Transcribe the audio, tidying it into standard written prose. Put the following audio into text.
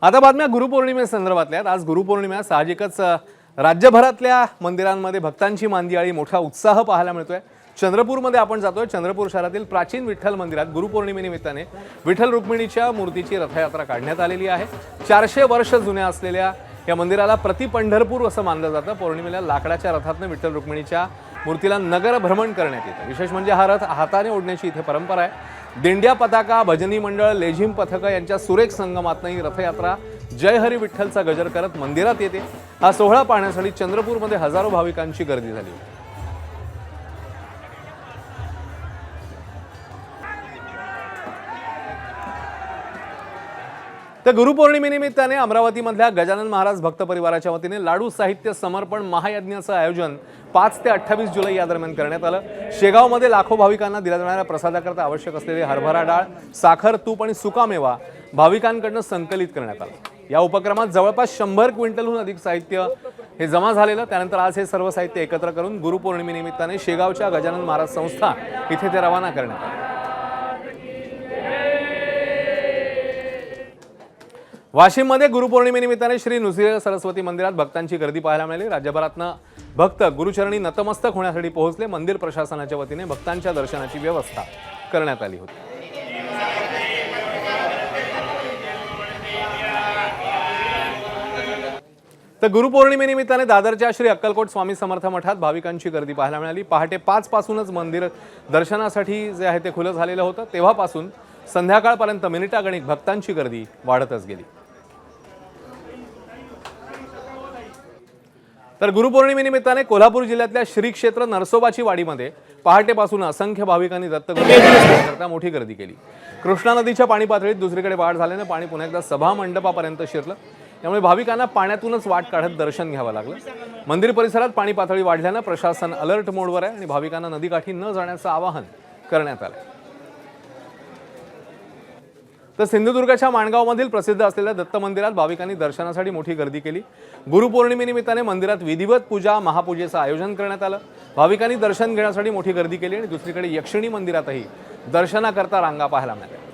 आता बातम्या गुरुपौर्णिमेसंदर्भातल्या आहेत। आज गुरुपौर्णिमा साहजिकच राज्यभरातल्या मंदिरांमध्ये भक्तांची मांदियाळी मोठा उत्साह पाहायला मिळतोय। चंद्रपूरमध्ये आपण जातोय। चंद्रपूर शहरातील प्राचीन विठ्ठल मंदिरात गुरुपौर्णिमेनिमित्ताने विठ्ठल रुक्मिणीच्या मूर्तीची रथयात्रा काढण्यात आलेली आहे। 400 वर्ष जुन्या असलेल्या या मंदिराला प्रति पंढरपूर असं मानलं जातं। पौर्णिमेला लाकडाच्या रथातून विठ्ठल रुक्मिणीच्या मूर्तीला नगर भ्रमण करण्यात येतं। विशेष म्हणजे हा रथ हाताने ओढण्याची इथे परंपरा आहे। दिंड्या, पताका, भजनी मंडळ, लेझिम पथकं यांच्या सुरेख संगमातून ही रथयात्रा जय हरी विठ्ठलचा गजर करत मंदिरात येते। हा सोहळा पाहण्यासाठी चंद्रपूरमध्ये हजारो भाविकांची गर्दी झाली होती। तर गुरुपौर्णिमेनिमित्ताने अमरावतीमधल्या गजानन महाराज भक्त परिवाराच्या वतीने लाडू साहित्य समर्पण महायज्ञाचं आयोजन 5 ते 28 जुलै या दरम्यान करण्यात आलं। शेगावमध्ये लाखो भाविकांना दिल्या जाणाऱ्या प्रसादाकरता आवश्यक असलेले हरभरा डाळ, साखर, तूप आणि सुकामेवा भाविकांकडून संकलित करण्यात आलं। या उपक्रमात जवळपास 100 क्विंटलहून अधिक साहित्य हे जमा झालेलं। त्यानंतर आज हे सर्व साहित्य एकत्र करून गुरुपौर्णिमेनिमित्ताने शेगावच्या गजानन महाराज संस्था इथे ते रवाना करण्यात आले। वाशिममध्ये गुरुपौर्णिमेनिमित्ताने श्री नृसिंह सरस्वती मंदिरात भक्तांची गर्दी पाहायला मिळाली। राज्यभरातनं भक्त गुरुचरणी नतमस्तक होण्यासाठी पोहोचले। मंदिर प्रशासनाच्या वतीने भक्तांच्या दर्शनाची व्यवस्था करण्यात आली होती। तर गुरुपौर्णिमेनिमित्ताने दादरच्या श्री अक्कलकोट स्वामी समर्थ मठात भाविकांची गर्दी पाहायला मिळाली। पहाटे 5 पासूनच मंदिर दर्शनासाठी जे आहे ते खुलं झालेलं होतं। तेव्हापासून संध्याकाळपर्यंत मिनिटागणिक भक्तांची गर्दी वाढतच गेली। तर गुरुपौर्णिमेनिमित्ताने कोल्हापूर जिल्ह्यातल्या श्री क्षेत्र नरसोबाची वाडीमध्ये पहाटेपासून असंख्य भाविकांनी दत्तगुरूंकरता मोठी गर्दी केली। कृष्णा नदीच्या पाणी पातळीत दुसरीकडे वाढ झाल्याने पाणी पुन्हा एकदा सभा मंडपापर्यंत शिरलं। त्यामुळे भाविकांना पाण्यातूनच वाट काढत दर्शन घ्यावं लागलं। मंदिर परिसरात पाणी पातळी वाढल्यानं प्रशासन अलर्ट मोडवर आहे आणि भाविकांना नदीकाठी न जाण्याचं आवाहन करण्यात आलं। तर सिंधुदुर्गाच्या माणगावमधील प्रसिद्ध असलेल्या दत्त मंदिरात भाविकांनी दर्शनासाठी मोठी गर्दी केली। गुरुपौर्णिमेनिमित्ताने मंदिरात विधिवत पूजा महापूजेचं आयोजन करण्यात आलं। भाविकांनी दर्शन घेण्यासाठी मोठी गर्दी केली आणि दुसरीकडे यक्षिणी मंदिरातही दर्शनाकरता रांगा पाहायला मिळाल्या।